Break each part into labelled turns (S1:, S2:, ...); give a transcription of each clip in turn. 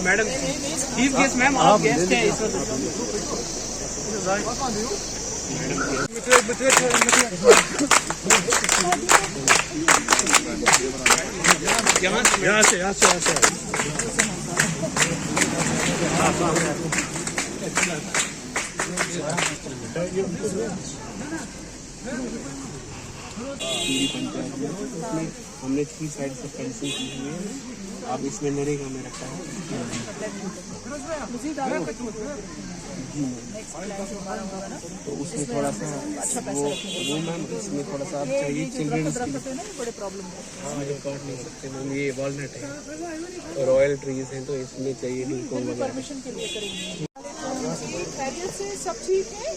S1: Madam chief guest ma'am आप guest हैं इसमें यहाँ से हमने 3 साइड से फेंसिंग की हुई है। अब इसमें नरेगा में रखा है। तो उसमें थोड़ा सा वो मैम इसमें थोड़ा सा चाहिए चिल्ड्रंस के लिए। हाँ ये काट नहीं सकते मैम, ये वॉलनट है रॉयल ट्रीज हैं तो इसमें चाहिए डुलकोन वगैरह।
S2: सब ठीक है।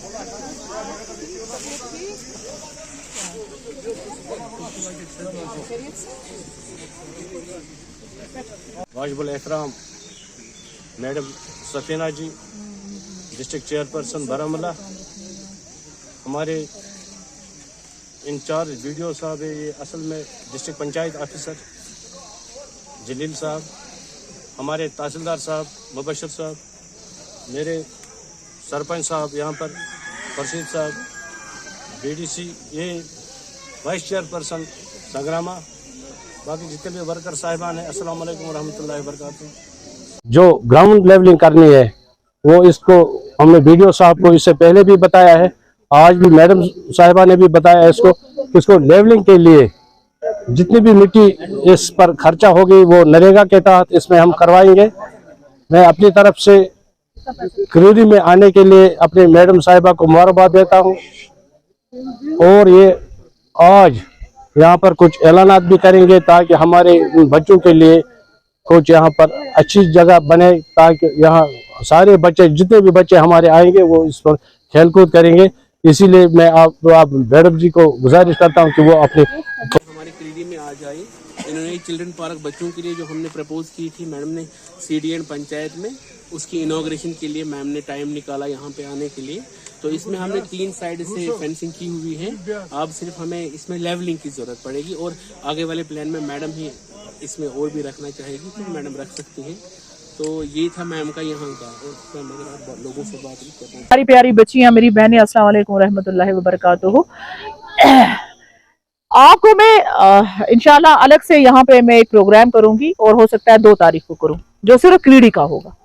S3: वाजिबुल एहतराम मैडम सफीना जी, डिस्ट्रिक्ट चेयरपर्सन बारामूला, हमारे इंचार्ज वीडियो साहब है, ये असल में डिस्ट्रिक्ट पंचायत ऑफिसर जलील साहब, हमारे तहसीलदार साहब मुबशर साहब, मेरे सरपंच साहब यहाँ पर फरशीद साहब, बीडीसी, ये वाइस चेयरपर्सन संग्रामा, बाकी जितने भी वर्कर साहिबान हैं, अस्सलाम वालेकुम रहमतुल्लाहि व बरकातहू। जो ग्राउंड लेवलिंग करनी है वो इसको हमने वीडियो साहब को इससे पहले भी बताया है, आज भी मैडम साहिबा ने भी बताया है इसको लेवलिंग के लिए जितनी भी मिट्टी इस पर खर्चा होगी वो नरेगा के तहत इसमें हम करवाएंगे। मैं अपनी तरफ से क्रीडी में आने के लिए अपने मैडम साहिबा को मुबारकबाद देता हूँ और ये आज यहाँ पर कुछ ऐलानात भी करेंगे ताकि हमारे बच्चों के लिए कुछ यहाँ पर अच्छी जगह बने, ताकि यहाँ सारे बच्चे जितने भी बच्चे हमारे आएंगे वो इस पर खेलकूद करेंगे। इसीलिए मैं आप मैडम जी को गुजारिश करता हूँ कि वो अपने
S1: हमारे क्रीडी में आ जाए। इन्होंने चिल्ड्रन पार्क बच्चों के लिए जो हमने प्रपोज की थी मैडम ने CDN पंचायत में, उसकी इनॉग्रेशन के लिए मैम ने टाइम निकाला यहाँ पे आने के लिए। तो इसमें हमने 3 साइड से फेंसिंग की हुई है। अब सिर्फ हमें इसमें लेवलिंग की जरूरत पड़ेगी और आगे वाले प्लान में मैडम ही इसमें और भी रखना चाहेगी तो मैडम रख सकती हैं। तो ये था मैम का यहाँ का, और मैं लोगों से बात करता हूँ।
S2: प्यारी प्यारी बच्चियां, मेरी बहनें, अस्सलाम वालेकुम रहमतुल्लाहि व बरकातहू। आपको मैं इंशाल्लाह अलग से यहाँ पे मैं एक प्रोग्राम करूंगी और हो सकता है 2 तारीख को करूं, जो सिर्फ क्रीडी का होगा।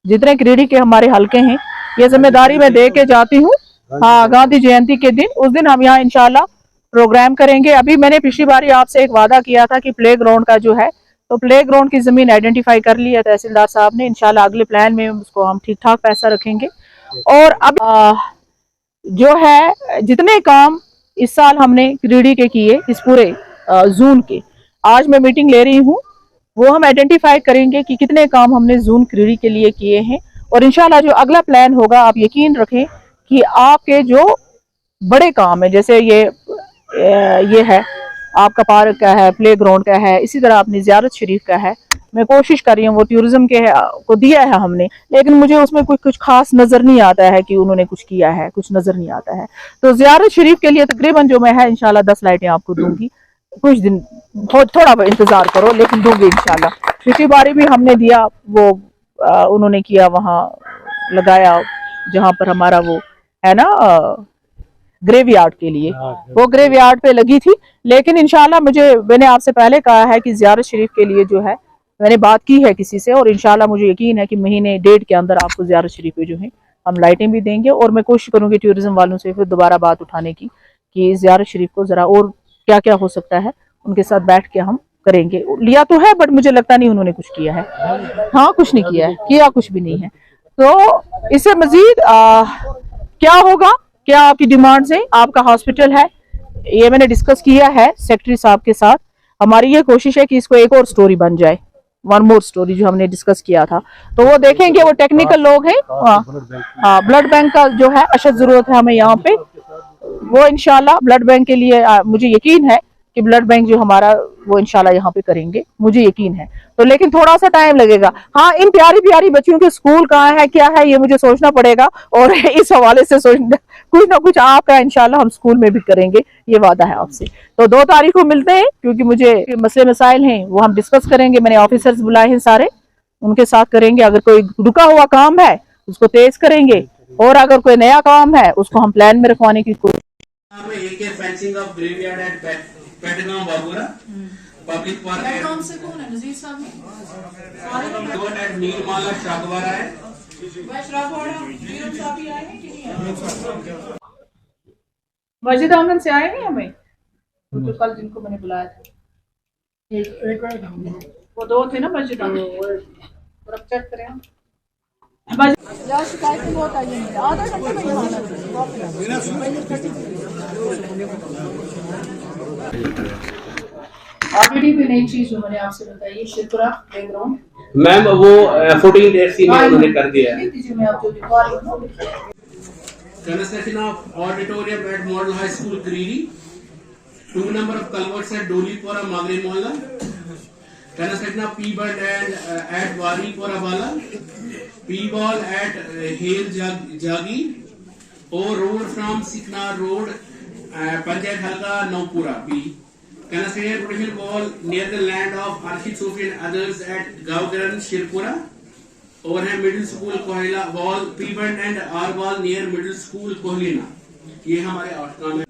S2: जितने क्रीडी के हमारे हलके हैं ये जिम्मेदारी मैं दे के जाती हूँ। हाँ, गांधी जयंती के दिन, उस दिन हम यहाँ इंशाल्लाह प्रोग्राम करेंगे। अभी मैंने पिछली बारी आपसे एक वादा किया था कि प्ले ग्राउंड का जो है, तो प्ले ग्राउंड की जमीन आइडेंटिफाई कर ली है तहसीलदार साहब ने। इंशाल्लाह अगले प्लान में उसको हम ठीक ठाक पैसा रखेंगे। और अब जो है जितने काम इस साल हमने क्रीडी के किए इस पूरे जून के, आज मैं मीटिंग ले रही हूँ, वो हम आइडेंटिफाई करेंगे कि कितने काम हमने जून क्रीडी के लिए किए हैं। और इंशाल्लाह जो अगला प्लान होगा, आप यकीन रखें कि आपके जो बड़े काम है, जैसे ये है आपका पार्क का है, प्ले ग्राउंड का है, इसी तरह अपनी ज़ियारत शरीफ का है, मैं कोशिश कर रही हूँ, वो टूरिज्म के को दिया है हमने, लेकिन मुझे उसमें कुछ खास नजर नहीं आता है कि उन्होंने कुछ किया है, कुछ नजर नहीं आता है। तो ज़ियारत शरीफ के लिए तकरीबन जो मैं है इंशाल्लाह 10 लाइटें आपको दूंगी। कुछ दिन थोड़ा इंतजार करो, लेकिन दूंगी इंशाल्लाह। पिछली बारी भी हमने दिया, वो उन्होंने किया, वहाँ लगाया जहाँ पर हमारा वो है ना ग्रेवयार्ड के लिए, वो ग्रेवयार्ड पे लगी थी। लेकिन इंशाल्लाह मैंने आपसे पहले कहा है कि ज़ियारत शरीफ के लिए जो है मैंने बात की है किसी से, और इंशाल्लाह मुझे यकीन है कि महीने 1.5 के अंदर आपको ज़ियारत शरीफ पे जो है हम लाइटें भी देंगे। और मैं कोशिश करूंगी टूरिज्म वालों से फिर दोबारा बात उठाने की कि ज़ियारत शरीफ को जरा और क्या क्या हो सकता है उनके साथ बैठ के हम करेंगे। लिया तो है बट मुझे लगता नहीं उन्होंने कुछ किया है। हाँ, कुछ नहीं किया है, किया कुछ भी नहीं है। तो इससे मजीद क्या होगा, क्या आपकी डिमांड्स हैं? आपका हॉस्पिटल है, ये मैंने डिस्कस किया है सेक्रेटरी साहब के साथ। हमारी ये कोशिश है कि इसको एक और स्टोरी बन जाए, 1 मोर स्टोरी जो हमने डिस्कस किया था। तो वो देखेंगे, वो टेक्निकल लोग हैं। हाँ, ब्लड बैंक का जो है अशद जरूरत है हमें यहाँ पे, वो इंशाल्लाह ब्लड बैंक के लिए मुझे यकीन है कि ब्लड बैंक जो हमारा वो इंशाल्लाह यहाँ पे करेंगे, मुझे यकीन है। तो लेकिन थोड़ा सा टाइम लगेगा। हाँ, इन प्यारी प्यारी बच्चियों के स्कूल कहाँ है क्या है ये मुझे सोचना पड़ेगा, और इस हवाले से सोचना कुछ ना कुछ आपका इंशाल्लाह हम स्कूल में भी करेंगे, ये वादा है आपसे। तो 2 तारीख को मिलते हैं, क्योंकि मुझे मसले मसाइल हैं वो हम डिस्कस करेंगे। मैंने ऑफिसर्स बुलाए हैं सारे, उनके साथ करेंगे। अगर कोई रुका हुआ काम है उसको तेज करेंगे, और अगर कोई नया काम है उसको हम प्लान में रखवाने की कोशिश।
S1: Fencing of graveyard at Petgaon Bagora public park
S2: कौन से कौन है नजीर साहब
S1: ने एट नीलमाला शागवारा है।
S2: मस्जिद आंगन से आए हैं हमें, तो कल जिनको मैंने बुलाया था वो 2 थे ना मस्जिद आंगन, और अब चेक करें हम। शिकायतें बहुत आई हैं, आधा घंटे में ऑलरेडी भी नई चीज जो मैंने आपसे बताई, शिरपुरा बैकग्राउंड
S1: मैम वो 14 डेज में उन्होंने कर दिया है।
S2: मैं आपको record
S1: Construction of auditorium at Model High School Creedy. 2 number of culverts at Dolipura Magre Mohalla. Construction of P-Band and at Waripura Bala. P-Ball at Hale Jagi. Or road from Sikna Road, Panchayat Halka Naupura P. Construction protection wall near the land of Arshid Sufi and others at Gaugaran Shirpura. Overhead Middle School Kohila wall, P-Band and R wall near Middle School Kohlina. ये हमारे 8 काम है।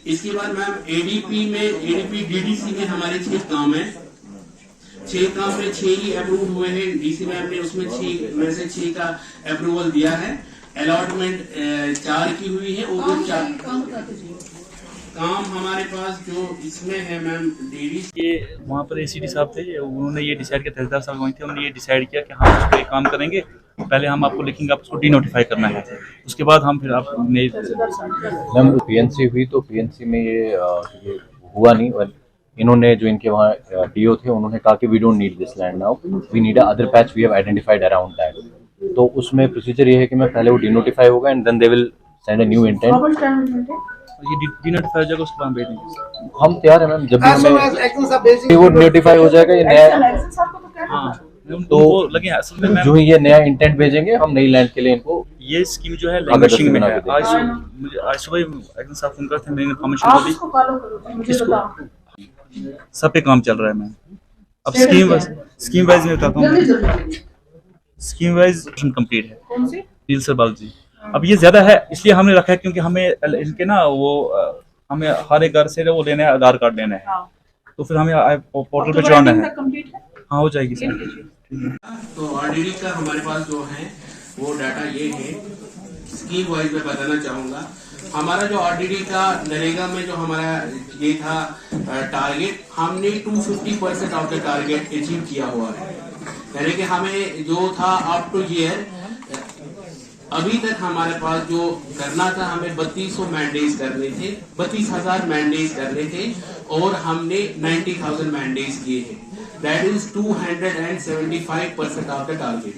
S1: इसके बाद ma'am ADP DDC में हमारे 6 काम है। 6 काम में 6 ही अप्रूव हुए हैं। डीसी मैम ने उसमें 6 में से 6 का अप्रूवल दिया है। अलॉटमेंट 4 की हुई है। और 4 काम हमारे पास जो इसमें है मैम डीडी
S4: ये वहाँ पर एसीडी साहब थे, उन्होंने ये डिसाइड किया, तहसीलदार साहब वहीं थे, उन्होंने ये डिसाइड किया कि हम उस पर काम करेंगे। पहले हम आपको लिखेंगे, आप उसको डीनोटिफाई करना है, उसके बाद हम फिर आप
S5: मैम पीएनसी हुई तो पीएनसी में ये हुआ नहीं। और इन्होंने जो इनके वहाँ डीओ थे उन्होंने कहा कि we don't need this land now, we need other patch we have identified around that. तो उसमें प्रोसीजर ये है कि मैं पहले वो डीनोटिफाई होगा and then they will send a new intent.
S4: ये डीनोटिफाई हो जाएगा, उसके बाद भेज देंगे।
S5: हम तैयार है मैम, जब भी हमें वो नोटिफाई हो जाएगा ये नया।
S4: हाँ,
S5: तो
S4: लगे असल में
S5: जो ये नया इंटेंट भेजेंगे हम नई लैंड के लिए इनको।
S4: ये स्कीम जो है लैंग्वेजिंग में है। आज सुबह एकदम साफ फोन करते हैं, मैंने इन्फॉर्मेशन दी, सब पे काम चल रहा है मैम। अब स्कीम वाइज में बताता हूँ। स्कीम वाइज कंप्लीट है डील सर बाल जी। अब ये ज्यादा है इसलिए हमने रखा है क्योंकि हमें इनके ना वो हमें हर एक घर से वो लेना है, आधार कार्ड लेना है। तो फिर हमें पोर्टल पे चढ़ाना है। हाँ, हो जाएगी सर।
S1: तो आरडीडी का हमारे पास जो है वो डाटा ये है। स्कीम वाइज में बताना चाहूंगा, हमारा जो आरडीडी का नरेगा में जो हमारा ये था टारगेट, हमने 250% ऑफ द टारगेट अचीव किया हुआ है। यानी कि हमें जो था अप टू ईयर अभी तक हमारे पास जो करना था, हमें 3200 मैंडेज करने थे, 32,000 मैंडेज करने थे, और हमने 90,000 मैंडेज किए हैं। That is 275% of the target.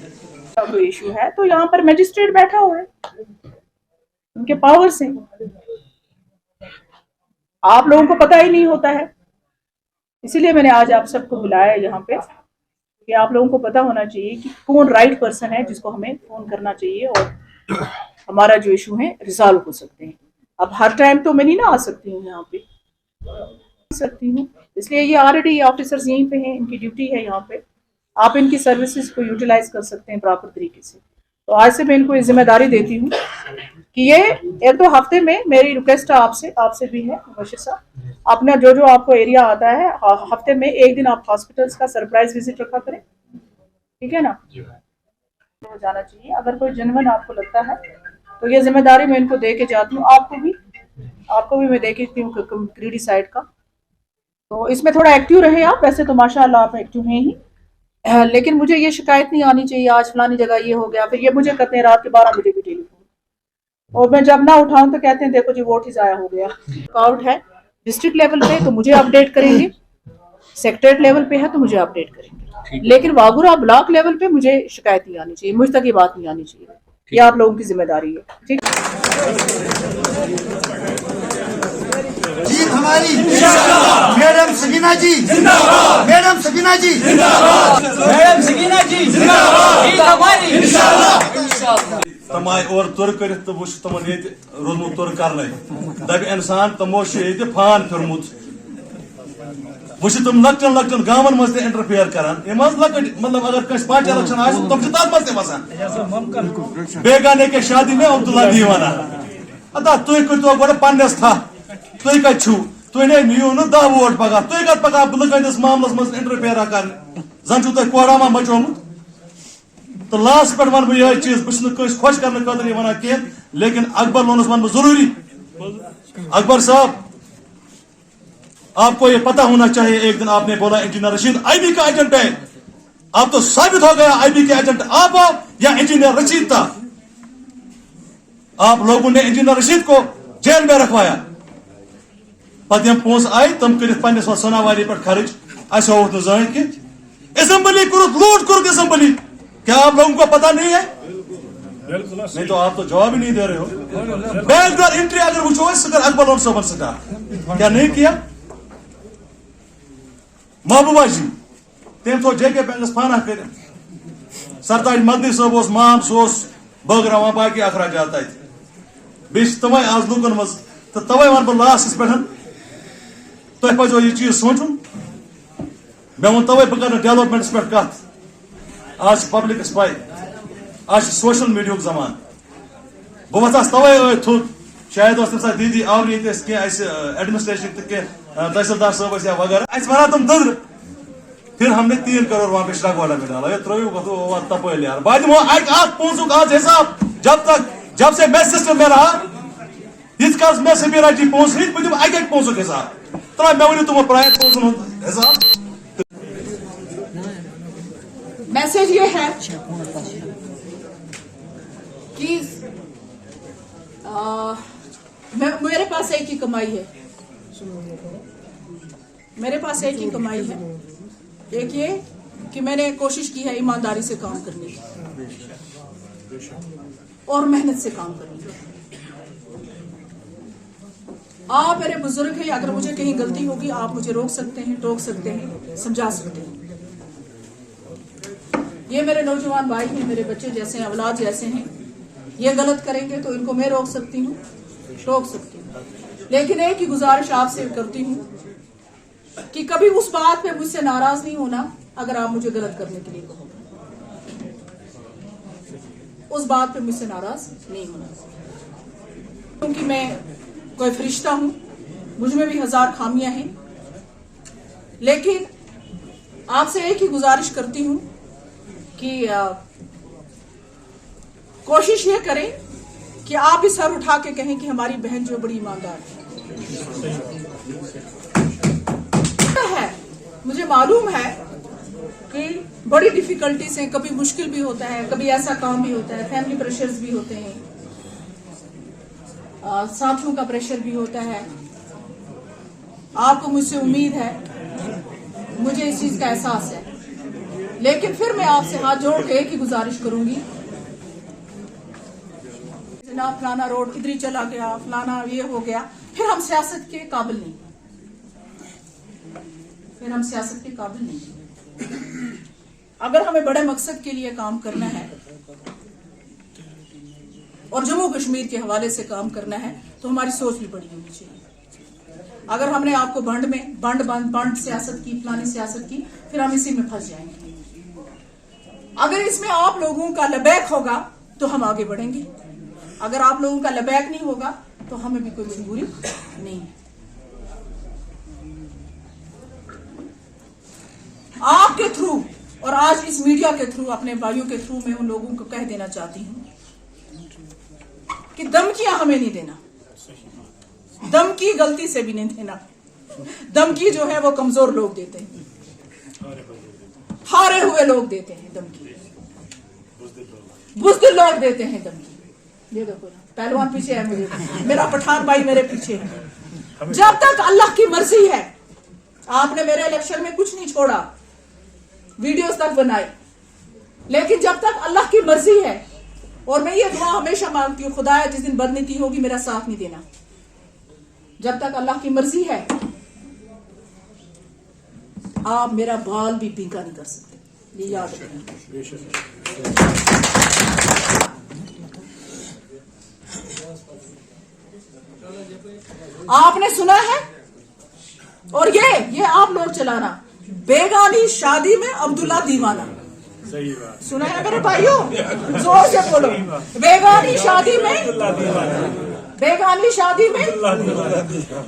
S2: कोई इशू है तो यहाँ पर मजिस्ट्रेट बैठा हुआ है, उनके पावर से आप लोगों को पता ही नहीं होता है। इसीलिए मैंने आज आप सबको बुलाया यहाँ पे कि आप लोगों को पता होना चाहिए कि कौन राइट पर्सन है जिसको हमें फोन करना चाहिए और हमारा जो इशू है रिजॉल्व हो सकते हैं। अब हर टाइम तो मैं नहीं ना आ सकती हूँ यहाँ पे, सकती हूँ, इसलिए ये ऑलरेडी ऑफिसर्स यहीं पे हैं, इनकी ड्यूटी है यहाँ पे। आप इनकी सर्विसेज को यूटिलाइज कर सकते हैं प्रॉपर तरीके से। तो आज से मैं इनको ये जिम्मेदारी देती हूँ कि ये 1-2 हफ्ते में, मेरी रिक्वेस्ट है आपसे भी है मुबशिर साहब, अपना जो आपको एरिया आता है हफ्ते में 1 दिन आप हॉस्पिटल्स का सरप्राइज विजिट रखा करें, ठीक है ना? तो जाना चाहिए। अगर कोई जेन्युइन आपको लगता है तो ये जिम्मेदारी मैं इनको दे के जाती हूँ। आपको भी मैं दे के देती हूँ क्रीडी साइड का। तो इसमें थोड़ा एक्टिव रहे आप। वैसे तो माशाल्लाह आप एक्टिव हैं ही, लेकिन मुझे ये शिकायत नहीं आनी चाहिए आज फलानी जगह ये हो गया, फिर ये मुझे कहते हैं रात के 12 बजे भी टेलीफोन, और मैं जब ना उठाऊं तो कहते हैं देखो जी वोट ही जाया हो गया। आउट है डिस्ट्रिक्ट लेवल पे तो मुझे अपडेट करेंगे, सेक्रेटरीट लेवल पे है तो मुझे अपडेट करेंगे, लेकिन वागुरा ब्लॉक लेवल पे मुझे शिकायत नहीं आनी चाहिए, मुझ तक ये बात नहीं आनी चाहिए। ये आप लोगों की जिम्मेदारी है, ठीक।
S6: हमारी मैडम सकीना जी जिंदाबाद, मैडम सकीना जी जिंदाबाद, मैडम सकीना जी जिंदाबाद, ईद हमारी इंशाअल्लाह।
S7: तम आय और तुर कर वो तमन ये रोदमुत तुर कर दब इंसान तमो ये फान फिरमुत वो तम लकटन लकटन गावन मज इंटरफेयर करान लकट मतलब अगर कस पार्टी इलेक्शन आ तम तथ मज वसान बेगाने के शादी में अब्दुल्ला दीवाना अदा तुम करो गो पन्नस था तुम कत तुम नीव न 10 वोट पगह तुम कत पगह लकस मामलस मज इंटरफेयर कर जन तुम कोरामा मचोमुत तो लास्ट पे वन यह चीज बस खुश करने खतर वन कह लेकिन अकबर लोनस वन जरूरी अकबर साहब आपको ये पता होना चाहिए एक दिन आपने बोला इंजीनियर रशीद आईबी का एजेंट है अब तो साबित हो गया आईबी के एजेंट आप हो या इंजीनियर रशीद था आप लोगों ने इंजीनियर रशीद को जेल में रखवाया पत पोस आए तम कर सोनावाली पर खर्च अस जान कि असेंबली लूट कर असेंबली क्या आप लोगों को पता नहीं है नहीं तो आप तो जवाब ही नहीं दे रहे हो बैकडोर एंट्री अगर वो sir Akbar loan Soban staff क्या नहीं किया महबूबा जी तम थो जेके बैंक फाना कर सरताज मदनी साहब माम सह बगरावान बाकी अखराजात बे तमें आज लुकन मज तो तवे वन बह लास्टस पे तुम पो यह चीज सोचुन मे वो तवे बह कर डेवलपमेंटस पे कत आज पब्लिकस पाई आज सोशल मीडिया जमान बह वस तवे थोद शायद तम दीदी आव एडमिनिस्ट्रेशन तहसीलदार साहब या वगैरह वन तुम दद्र फिर हमने 3 करोड़ वहां पे श्रागवाड़ा में डाला त्रो तपल यार बाद पोसुक आज हिसाब जब से मैं सिस्टम में रहा इत काल मैं समीरा जी पोस बह अक पोसुक हिसाब तो मे वो तुम प्राइवेट पोसन हिसाब
S2: मैसेज ये है कि मेरे पास एक ही कमाई है, मेरे पास एक ही कमाई है। एक ये कि मैंने कोशिश की है ईमानदारी से काम करने की और मेहनत से काम करने की। आप मेरे बुजुर्ग हैं, अगर मुझे कहीं गलती होगी आप मुझे रोक सकते हैं, टोक सकते हैं, समझा सकते हैं। ये मेरे नौजवान भाई हैं, मेरे बच्चे जैसे हैं, औलाद जैसे हैं। ये गलत करेंगे तो इनको मैं रोक सकती हूँ, टोक सकती हूँ, लेकिन एक ही गुजारिश आपसे करती हूँ कि कभी उस बात पे मुझसे नाराज नहीं होना अगर आप मुझे गलत करने के लिए कहो। उस बात पे मुझसे नाराज नहीं होना, क्योंकि मैं कोई फरिश्ता हूं, मुझ में भी 1000 खामियां हैं। लेकिन आपसे एक ही गुजारिश करती हूं कि कोशिश ये करें कि आप भी सर उठा के कहें कि हमारी बहन जो बड़ी ईमानदार है। मुझे मालूम है कि बड़ी डिफिकल्टीज हैं, कभी मुश्किल भी होता है, कभी ऐसा काम भी होता है, फैमिली प्रेशर्स भी होते हैं, साथियों का प्रेशर भी होता है। आपको मुझसे उम्मीद है, मुझे इस चीज का एहसास है, लेकिन फिर मैं आपसे हाथ जोड़ के एक ही गुजारिश करूंगी, जनाब फलाना रोड इधर ही चला गया, फलाना ये हो गया, फिर हम सियासत के काबिल नहीं, फिर हम सियासत के काबिल नहीं। अगर हमें बड़े मकसद के लिए काम करना है और जम्मू कश्मीर के हवाले से काम करना है तो हमारी सोच भी बड़ी होनी चाहिए। अगर हमने आपको बंड सियासत की, फलानी सियासत की, फिर हम इसी में फंस जाएंगे। अगर इसमें आप लोगों का लबैक होगा तो हम आगे बढ़ेंगे, अगर आप लोगों का लबैक नहीं होगा तो हमें भी कोई मजबूरी नहीं है। आपके थ्रू और आज इस मीडिया के थ्रू, अपने भाइयों के थ्रू मैं उन लोगों को कह देना चाहती हूं कि धमकियां हमें नहीं देना, धमकी गलती से भी नहीं देना। धमकी जो है वो कमजोर लोग देते हैं, हारे हुए लोग देते हैं धमकी, बुज़दिल लोग देते हैं धमकी। ये देखो ना, पहलवान पीछे है, मुझे मेरा पठान भाई मेरे पीछे है। जब तक अल्लाह की मर्जी है, आपने मेरे इलेक्शन में कुछ नहीं छोड़ा, वीडियोस तक बनाए, लेकिन जब तक अल्लाह की मर्जी है, और मैं ये दुआ हमेशा मांगती हूँ, खुदाया जिस दिन बदनीति होगी मेरा साथ नहीं देना, जब तक अल्लाह की मर्जी है आप मेरा बाल भी पीका नहीं कर सकते, ये याद रखना। आपने सुना है और ये आप लोग चलाना, बेगानी शादी में अब्दुल्ला दीवाना।
S3: सही बात।
S2: सुना है मेरे भाइयों, जोर से बोलो, बेगानी शादी में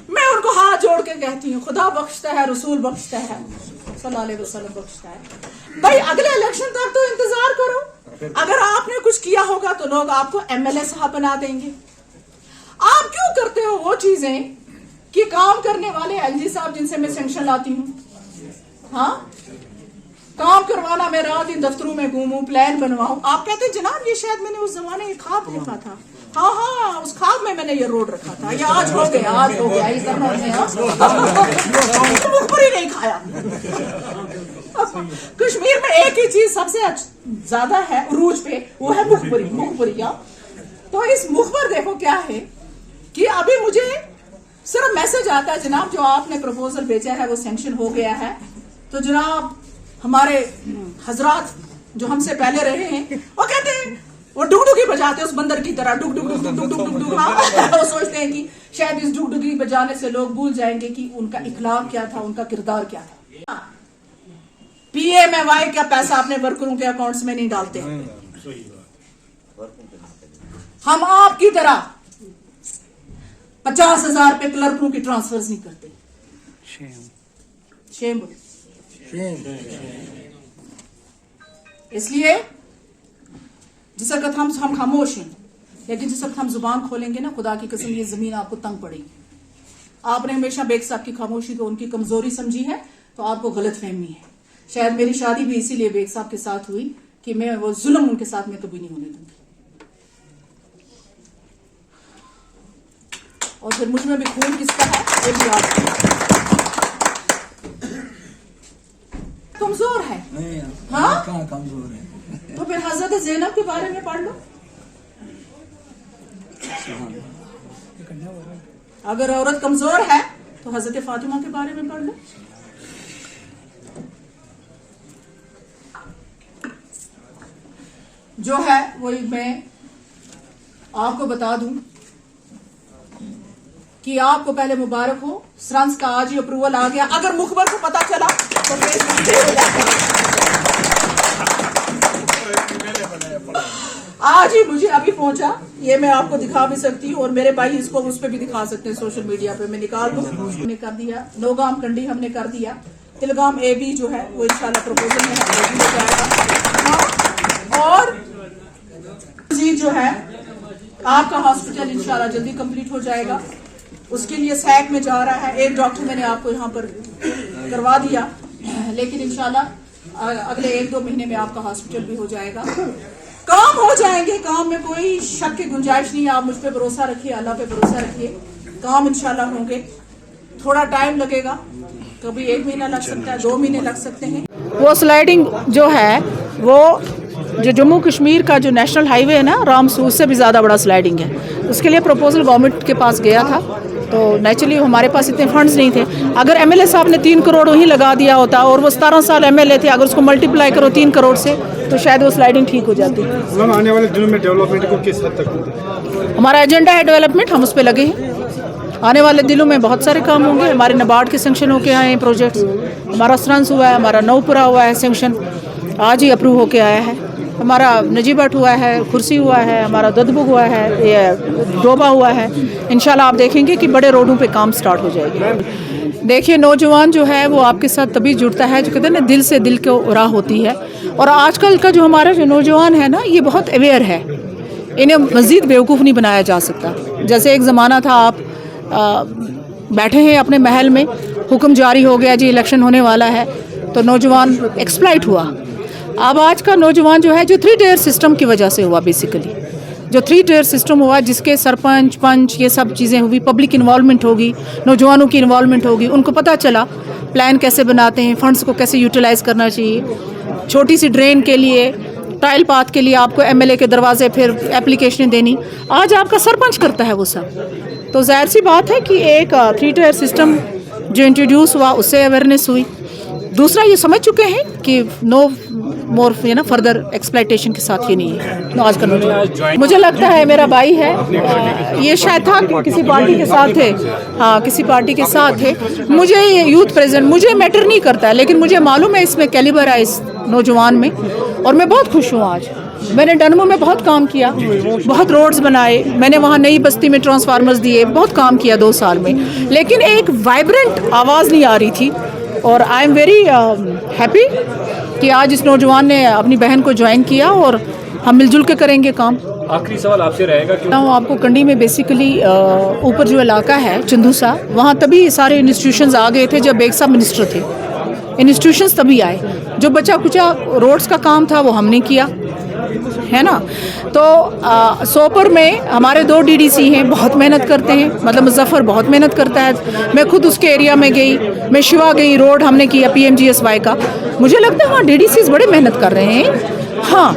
S2: मैं उनको हाथ जोड़ के कहती हूँ, खुदा बख्शता है, रसूल बख्शता है, सल्लल्लाहु अलैहि वसल्लम बख्शता है। भाई अगले इलेक्शन तक तो इंतजार करो, अगर आपने कुछ किया होगा तो लोग आपको एमएलए साहब बना देंगे। आप क्यों करते हो वो चीजें कि काम करने वाले एलजी साहब जिनसे मैं सैंक्शन लाती हूँ, हाँ काम करवाना, मैं रात दिन दफ्तरों में घूमूं, प्लान बनवाऊं, आप कहते हैं जनाब ये शायद मैंने उस जमाने में ख्वाब देखा था। हाँ उस ख्वाब में मैंने ये रोड रखा था, ये आज हो गया ये करना मुखबरी नहीं खाया। कश्मीर में एक ही चीज सबसे ज्यादा है उरूज पे, वो है मुखबरी। तो इस मुखबर देखो क्या है कि अभी मुझे सिर्फ मैसेज आता है जनाब जो आपने प्रपोजल भेजा है वो सैंक्शन हो गया है। तो जनाब हमारे हजरात जो हमसे पहले रहे हैं वो कहते हैं, वो डुगडुगी बजाते हैं उस बंदर की तरह, डुग डुग डुग डुग डुग डुग। वो सोचते हैं कि शायद इस डुगडुगी बजाने से लोग भूल जाएंगे कि उनका इखलाक क्या था, उनका किरदार क्या था। PMAY का पैसा अपने वर्करों के अकाउंट्स में नहीं डालते, हम आपकी तरह 50,000 पे क्लर्कों की ट्रांसफर्स नहीं करते। शेम बोलो। इसलिए जिस वक्त हम खामोश हैं, लेकिन जिस वक्त हम जुबान खोलेंगे ना, खुदा की कसम ये जमीन आपको तंग पड़ेगी। आपने हमेशा बेग साहब की खामोशी को उनकी कमजोरी समझी है, तो आपको गलत फहमी है। शायद मेरी शादी भी इसीलिए बेग साहब के साथ हुई कि मैं वो जुल्म उनके साथ में कभी नहीं होने दूंगी। और फिर मुझ में भी खून किसका है ये भी याद कमजोर है। हाँ कहाँ कमजोर है? तो फिर हजरत ज़ैनब के बारे में पढ़ लो। अगर औरत कमजोर है तो हजरत फातिमा के बारे में पढ़ लो। जो है वो मैं आपको बता दूं कि आपको पहले मुबारक हो, स्रंस का आज ही अप्रूवल आ गया। अगर मुखबर को पता चला तो आज ही मुझे अभी पहुंचा, ये मैं आपको दिखा भी सकती हूँ और मेरे भाई इसको उस पर भी दिखा सकते हैं सोशल मीडिया पे, मैं निकाल दूँ। हमने कर दिया, नौगाम कंडी हमने कर दिया, तिलगाम AB जो है वो इंशाल्लाह प्रपोजल में हो जाएगा। और जो है आपका हॉस्पिटल इंशाल्लाह जल्दी कंप्लीट हो जाएगा, उसके लिए सैक में जा रहा है। एक डॉक्टर मैंने आपको यहाँ पर करवा दिया, लेकिन इंशाल्लाह अगले 1-2 महीने में आपका हॉस्पिटल भी हो जाएगा। काम हो जाएंगे, काम में कोई शक की गुंजाइश नहीं है। आप मुझ पे भरोसा रखिए, अल्लाह पे भरोसा रखिए, काम इंशाल्लाह होंगे। थोड़ा टाइम लगेगा, कभी 1 महीना लग सकता है, 2 महीने लग सकते हैं। वो स्लाइडिंग जो है वो जो जम्मू कश्मीर का जो नेशनल हाईवे है ना रामसूर, से भी ज़्यादा बड़ा स्लाइडिंग है। उसके लिए प्रपोजल गवर्नमेंट के पास गया था, तो नेचुरली हमारे पास इतने फंड्स नहीं थे। अगर MLA साहब ने 3 करोड़ वहीं लगा दिया होता और वो 17 साल MLA थे, अगर उसको मल्टीप्लाई करो 3 करोड़ से तो शायद वो स्लाइडिंग ठीक हो जाती।
S8: आने वाले दिनों में डेवलपमेंट को किस हद तक
S2: हमारा एजेंडा है डेवलपमेंट, हम उस पर लगे हैं। आने वाले दिनों में बहुत सारे काम होंगे। हमारे नाबार्ड के सेंक्शन होके आए हैं प्रोजेक्ट्स, हमारा स्रंस हुआ है, हमारा नौपुरा हुआ है सेंक्शन, आज ही अप्रूव होके आया है। हमारा नजीबट हुआ है, कुर्सी हुआ है, हमारा ददबुग हुआ है, ये डोबा हुआ है। इंशाल्लाह आप देखेंगे कि बड़े रोडों पे काम स्टार्ट हो जाएगी। देखिए नौजवान जो है वो आपके साथ तभी जुड़ता है, जो कहते हैं ना दिल से दिल को राह होती है। और आजकल का जो हमारा जो नौजवान है ना, ये बहुत अवेयर है, इन्हें मज़ीद बेवकूफ़ नहीं बनाया जा सकता। जैसे एक ज़माना था, आप बैठे हैं अपने महल में, हुक्म जारी हो गया जी इलेक्शन होने वाला है, तो नौजवान एक्सप्लॉइट हुआ। अब आज का नौजवान जो है, जो 3 टियर सिस्टम की वजह से हुआ, बेसिकली जो 3 टियर सिस्टम हुआ, जिसके सरपंच पंच ये सब चीज़ें हुई, पब्लिक इन्वॉल्वमेंट होगी, नौजवानों की इन्वॉल्वमेंट होगी, उनको पता चला प्लान कैसे बनाते हैं, फंड्स को कैसे यूटिलाइज़ करना चाहिए। छोटी सी ड्रेन के लिए, टाइल पाथ के लिए आपको MLA के दरवाजे फिर एप्लीकेशन देनी, आज आपका सरपंच करता है वो सब। तो जाहिर सी बात है कि एक 3 टायर सिस्टम जो इंट्रोड्यूस हुआ उससे अवेयरनेस हुई। दूसरा ये समझ चुके हैं कि नो मोर फर्दर एक्सप्लॉयटेशन के साथ ये नहीं है आज का। मुझे लगता है मेरा भाई है, ये शायद था कि किसी पार्टी के साथ थे, हाँ किसी पार्टी के साथ थे। मुझे ये यूथ प्रेजेंट मुझे मैटर नहीं करता है, लेकिन मुझे मालूम है इसमें कैलिबर है इस नौजवान में, और मैं बहुत खुश हूँ। आज मैंने डनमो में बहुत काम किया, बहुत रोड्स बनाए, मैंने वहाँ नई बस्ती में ट्रांसफार्मर्स दिए, बहुत काम किया 2 साल में, लेकिन एक वाइब्रेंट आवाज़ नहीं आ रही थी। और आई एम वेरी हैप्पी कि आज इस नौजवान ने अपनी बहन को ज्वाइन किया और हम मिलजुल के करेंगे काम।
S9: आखिरी सवाल आपसे रहेगा कि
S2: आपको कंडी में बेसिकली ऊपर जो इलाका है चिंदूसा, वहाँ तभी सारे इंस्टीट्यूशंस आ गए थे जब बेग साहब मिनिस्टर थे, इंस्टीट्यूशंस तभी आए। जो बचा कुचा रोड्स का काम था वो हमने किया, है ना। तो सोपर में हमारे 2 डीडीसी हैं, बहुत मेहनत करते हैं, मतलब मुजफ्फर बहुत मेहनत करता है। मैं खुद उसके एरिया में गई, मैं शिवा गई, रोड हमने किया PMGSY का। मुझे लगता है वहाँ डीडीसीज बड़े मेहनत कर रहे हैं। हाँ,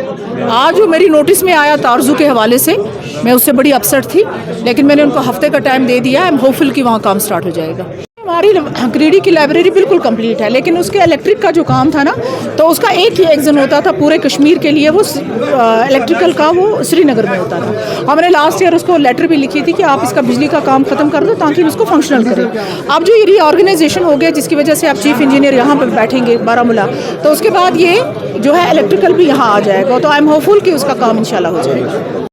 S2: आज जो मेरी नोटिस में आया तारजू के हवाले से, मैं उससे बड़ी अपसेट थी, लेकिन मैंने उनको हफ्ते का टाइम दे दिया। आई एम होपफुल कि वहाँ काम स्टार्ट हो जाएगा। हमारी क्रीडी की लाइब्रेरी बिल्कुल कंप्लीट है, लेकिन उसके इलेक्ट्रिक का जो काम था ना, तो उसका एक ही एक्शन होता था पूरे कश्मीर के लिए, वो इलेक्ट्रिकल का वो श्रीनगर में होता था। हमने लास्ट ईयर उसको लेटर भी लिखी थी कि आप इसका बिजली का काम ख़त्म कर दो ताकि इसको फंक्शनल करें। अब जो ये रीऑर्गेनाइजेशन हो गया जिसकी वजह से आप चीफ इंजीनियर यहाँ पर बैठेंगे बारामूला, तो उसके बाद ये जो है इलेक्ट्रिकल भी यहाँ आ जाएगा, तो आई एम होपफुल कि उसका काम इंशाल्लाह हो जाएगा।